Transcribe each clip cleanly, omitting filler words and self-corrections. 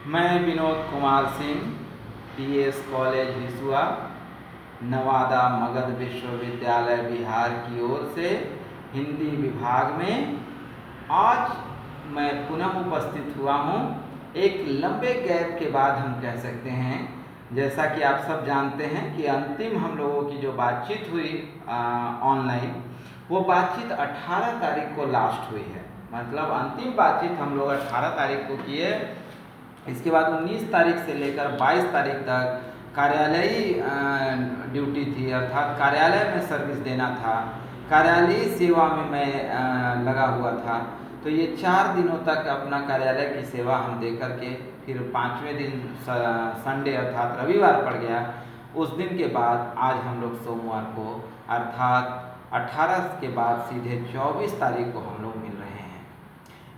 मैं Vinod Kumar Singh, PS college Hisua, Nawada Magadh विश्वविद्यालय बिहार की ओर से हिंदी विभाग में आज मैं पुनः उपस्थित हुआ हूँ। एक लंबे गैप के बाद हम कह सकते हैं, जैसा कि आप सब जानते हैं कि अंतिम हम लोगों की जो बातचीत हुई ऑनलाइन, वो बातचीत 18 तारीख को लास्ट हुई है। मतलब अंतिम बातचीत हम लोग 18 तारीख को किए। इसके बाद 19 तारीख से लेकर 22 तारीख तक कार्यालयी ड्यूटी थी, अर्थात कार्यालय में सर्विस देना था, कार्यालयी सेवा में मैं लगा हुआ था। तो ये 4 दिनों तक अपना कार्यालय की सेवा हम दे करके फिर 5वें दिन संडे अर्थात रविवार पड़ गया। उस दिन के बाद आज हम लोग सोमवार को अर्थात 18 के बाद सीधे 24 तारीख को हम लोग मिल रहे हैं।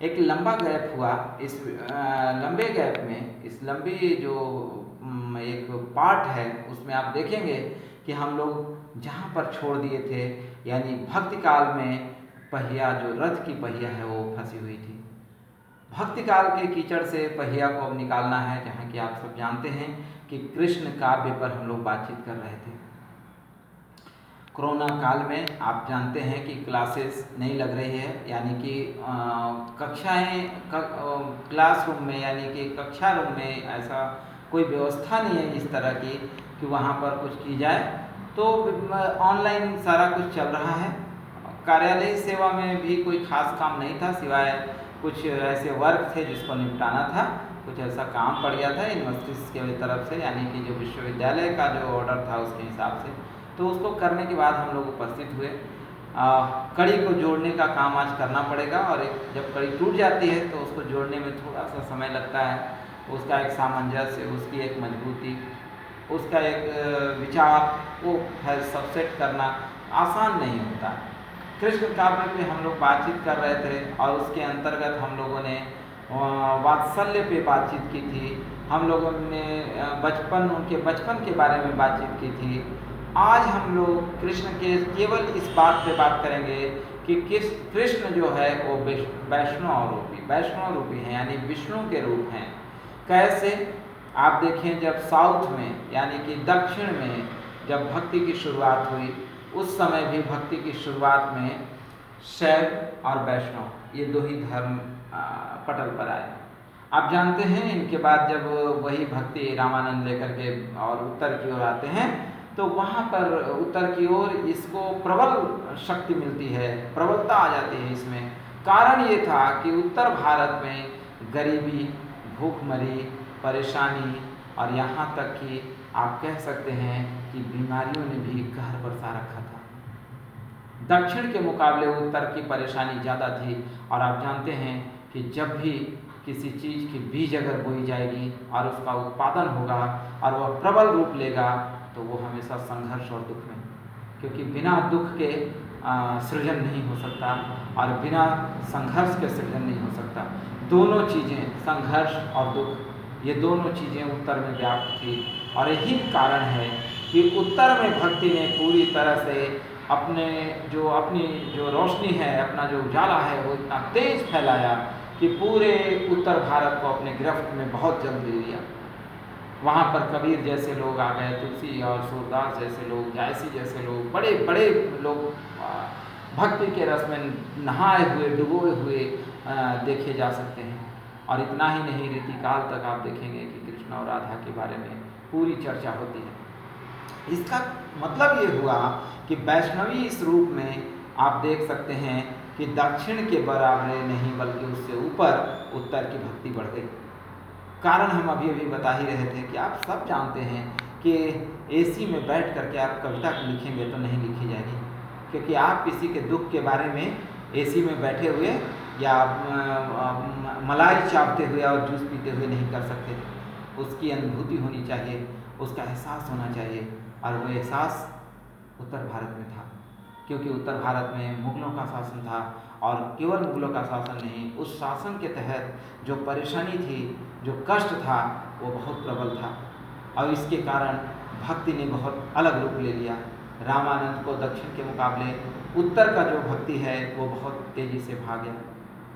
एक लंबा गैप हुआ। इस लंबे गैप में इस लंबी जो एक पार्ट है, उसमें आप देखेंगे कि हम लोग जहाँ पर छोड़ दिए थे, यानी भक्ति काल में पहिया, जो रथ की पहिया है वो फंसी हुई थी। भक्ति काल के कीचड़ से पहिया को अब निकालना है, जहाँ कि आप सब जानते हैं कि कृष्ण काव्य पर हम लोग बातचीत कर रहे थे। कोरोना काल में आप जानते हैं कि क्लासेस नहीं लग रही है, यानी कि कक्षाएं क्लासरूम में यानी कि कक्षा रूम में ऐसा कोई व्यवस्था नहीं है इस तरह की कि वहाँ पर कुछ की जाए। तो ऑनलाइन सारा कुछ चल रहा है। कार्यालय सेवा में भी कोई खास काम नहीं था, सिवाय कुछ ऐसे वर्क थे जिसको निपटाना था। कुछ ऐसा काम पड़ गया था यूनिवर्सिटी की तरफ से, यानी कि जो विश्वविद्यालय का जो ऑर्डर था उसके हिसाब से। तो उसको करने के बाद हम लोग उपस्थित हुए। कड़ी को जोड़ने का काम आज करना पड़ेगा, और जब कड़ी टूट जाती है तो उसको जोड़ने में थोड़ा सा समय लगता है। उसका एक सामंजस्य, उसकी एक मजबूती, उसका एक विचार, वो सब सेट करना आसान नहीं होता। कृष्ण काव्य पे हम लोग बातचीत कर रहे थे, और उसके अंतर्गत हम लोगों ने वात्सल्य पे बातचीत की थी। हम लोगों ने उनके बचपन के बारे में बातचीत की थी। आज हम लोग कृष्ण के केवल इस बात पे बात करेंगे कि कृष्ण जो है वो वैष्णव रूपी हैं, यानी विष्णु के रूप हैं। कैसे? आप देखें, जब साउथ में यानी कि दक्षिण में जब भक्ति की शुरुआत हुई, उस समय भी भक्ति की शुरुआत में शैव और वैष्णव ये दो ही धर्म पटल पर आए। आप जानते हैं, इनके बाद जब वही भक्ति रामानंद लेकर के और उत्तर की ओर आते हैं, तो वहाँ पर उत्तर की ओर इसको प्रबल शक्ति मिलती है, प्रबलता आ जाती है इसमें। कारण ये था कि उत्तर भारत में गरीबी, भूखमरी, परेशानी, और यहाँ तक कि आप कह सकते हैं कि बीमारियों ने भी कहर बरसा रखा था। दक्षिण के मुकाबले उत्तर की परेशानी ज़्यादा थी। और आप जानते हैं कि जब भी किसी चीज़ की बीज अगर बोई जाएगी और उसका उत्पादन होगा और वह प्रबल रूप लेगा, तो वो हमेशा संघर्ष और दुख में, क्योंकि बिना दुख के सृजन नहीं हो सकता, और बिना संघर्ष के सृजन नहीं हो सकता। दोनों चीज़ें, संघर्ष और दुख, ये दोनों चीज़ें उत्तर में व्याप्त थी। और यही कारण है कि उत्तर में भक्ति ने पूरी तरह से अपनी जो रोशनी है, अपना जो उजाला है, वो इतना तेज फैलाया कि पूरे उत्तर भारत को अपने गिरफ्त में बहुत जल्द ले लिया। वहाँ पर कबीर जैसे लोग आ गए, तुलसी और सूरदास जैसे लोग, जायसी जैसे लोग, बड़े बड़े लोग भक्ति के रस में नहाए हुए, डुबोए हुए देखे जा सकते हैं। और इतना ही नहीं, रीतिकाल तक आप देखेंगे कि कृष्ण और राधा के बारे में पूरी चर्चा होती है। इसका मतलब ये हुआ कि वैष्णवी इस रूप में आप देख सकते हैं कि दक्षिण के बराबर नहीं बल्कि उससे ऊपर उत्तर की भक्ति बढ़ गई। कारण हम अभी बता ही रहे थे कि आप सब जानते हैं कि एसी में बैठ करके आप कविता लिखेंगे तो नहीं लिखी जाएगी, क्योंकि आप किसी के दुख के बारे में एसी में बैठे हुए या मलाई चाटते हुए और जूस पीते हुए नहीं कर सकते। उसकी अनुभूति होनी चाहिए, उसका एहसास होना चाहिए, और वो एहसास उत्तर भारत में था, क्योंकि उत्तर भारत में मुगलों का शासन था। और केवल मुगलों का शासन नहीं, उस शासन के तहत जो परेशानी थी, जो कष्ट था, वो बहुत प्रबल था। और इसके कारण भक्ति ने बहुत अलग रूप ले लिया। रामानंद को दक्षिण के मुकाबले उत्तर का जो भक्ति है वो बहुत तेज़ी से भाग गया।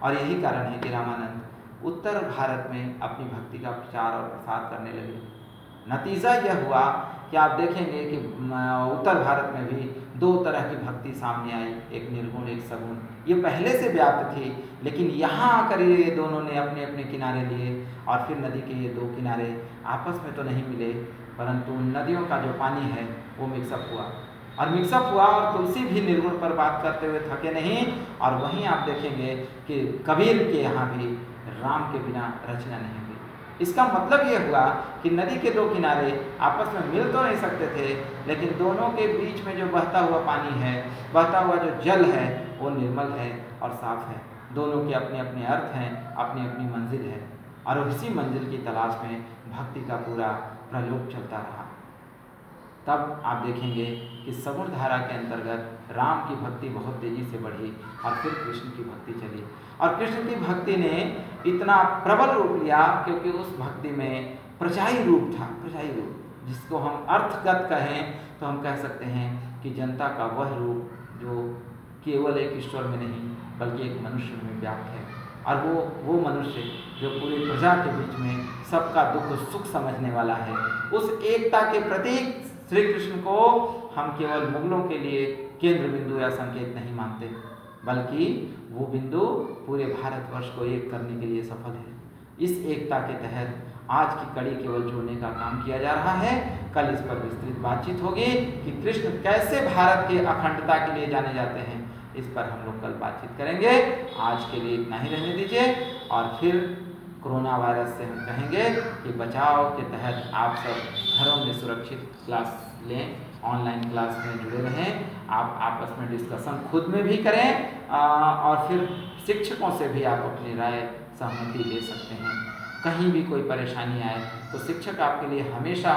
और यही कारण है कि रामानंद उत्तर भारत में अपनी भक्ति का प्रचार और प्रसार करने लगे। नतीजा यह हुआ कि आप देखेंगे कि उत्तर भारत में भी दो तरह की भक्ति सामने आई, एक निर्गुण एक सगुण। ये पहले से व्याप्त थी, लेकिन यहाँ आकर ये दोनों ने अपने अपने किनारे लिए और फिर नदी के ये दो किनारे आपस में तो नहीं मिले, परंतु नदियों का जो पानी है वो मिक्सअप हुआ और तुलसी भी निर्गुण पर बात करते हुए थके नहीं। और वहीं आप देखेंगे कि कबीर के यहाँ भी राम के बिना रचना नहीं हुई। इसका मतलब ये हुआ कि नदी के दो किनारे आपस में मिल तो नहीं सकते थे, लेकिन दोनों के बीच में जो बहता हुआ पानी है, बहता हुआ जो जल है, वो निर्मल है और साफ है। दोनों के अपने अपने अर्थ हैं, अपनी अपनी मंजिल है, और इसी मंजिल की तलाश में भक्ति का पूरा प्रलोभ चलता रहा। तब आप देखेंगे कि सगुण धारा के अंतर्गत राम की भक्ति बहुत तेजी से बढ़ी और फिर कृष्ण की भक्ति चली, और कृष्ण की भक्ति ने इतना प्रबल रूप लिया क्योंकि उस भक्ति में प्रजाई रूप था, प्रजाई रूप, जिसको हम अर्थगत कहें तो हम कह सकते हैं कि जनता का वह रूप जो केवल एक ईश्वर में नहीं बल्कि एक मनुष्य में व्याप्त है, और वो मनुष्य जो पूरी प्रजा के बीच में सबका दुख सुख समझने वाला है। उस एकता के प्रतीक श्री कृष्ण को हम केवल मुगलों के लिए केंद्र बिंदु या संकेत नहीं मानते, बल्कि वो बिंदु पूरे भारतवर्ष को एक करने के लिए सफल है। इस एकता के तहत आज की कड़ी केवल जोड़ने का काम किया जा रहा है। कल इस पर विस्तृत बातचीत होगी कि कृष्ण कैसे भारत के अखंडता के लिए जाने जाते हैं, इस पर हम लोग कल बातचीत करेंगे। आज के लिए इतना ही रहने दीजिए, और फिर कोरोना वायरस से हम कहेंगे कि बचाव के तहत आप सब घरों में सुरक्षित क्लास लें, ऑनलाइन क्लास में जुड़े रहें, आप आपस में डिस्कशन खुद में भी करें, और फिर शिक्षकों से भी आप अपनी राय सहमति ले सकते हैं। कहीं भी कोई परेशानी आए तो शिक्षक आपके लिए हमेशा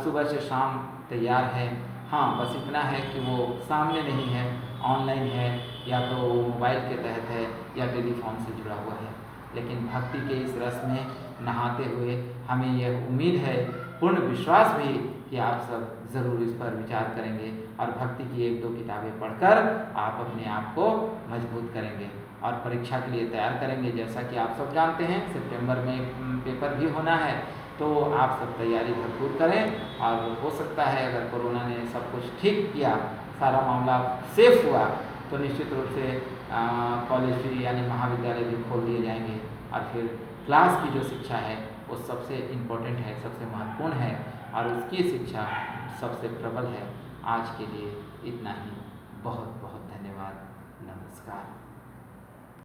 सुबह से शाम तैयार है। हाँ, बस इतना है कि वो सामने नहीं है, ऑनलाइन है, या तो मोबाइल के तहत है या टेलीफोन से जुड़ा हुआ है। लेकिन भक्ति के इस रस में नहाते हुए हमें यह उम्मीद है, पूर्ण विश्वास भी, कि आप सब ज़रूर इस पर विचार करेंगे और भक्ति की एक दो किताबें पढ़कर आप अपने आप को मजबूत करेंगे और परीक्षा के लिए तैयार करेंगे। जैसा कि आप सब जानते हैं सितंबर में पेपर भी होना है, तो आप सब तैयारी भरपूर करें। और हो सकता है अगर कोरोना ने सब कुछ ठीक किया, सारा मामला सेफ हुआ, तो निश्चित रूप से कॉलेज भी यानी महाविद्यालय भी खोल दिए जाएंगे, और फिर क्लास की जो शिक्षा है वो सबसे इम्पोर्टेंट है, सबसे महत्वपूर्ण है, और उसकी शिक्षा सबसे प्रबल है। आज के लिए इतना ही। बहुत बहुत धन्यवाद। नमस्कार।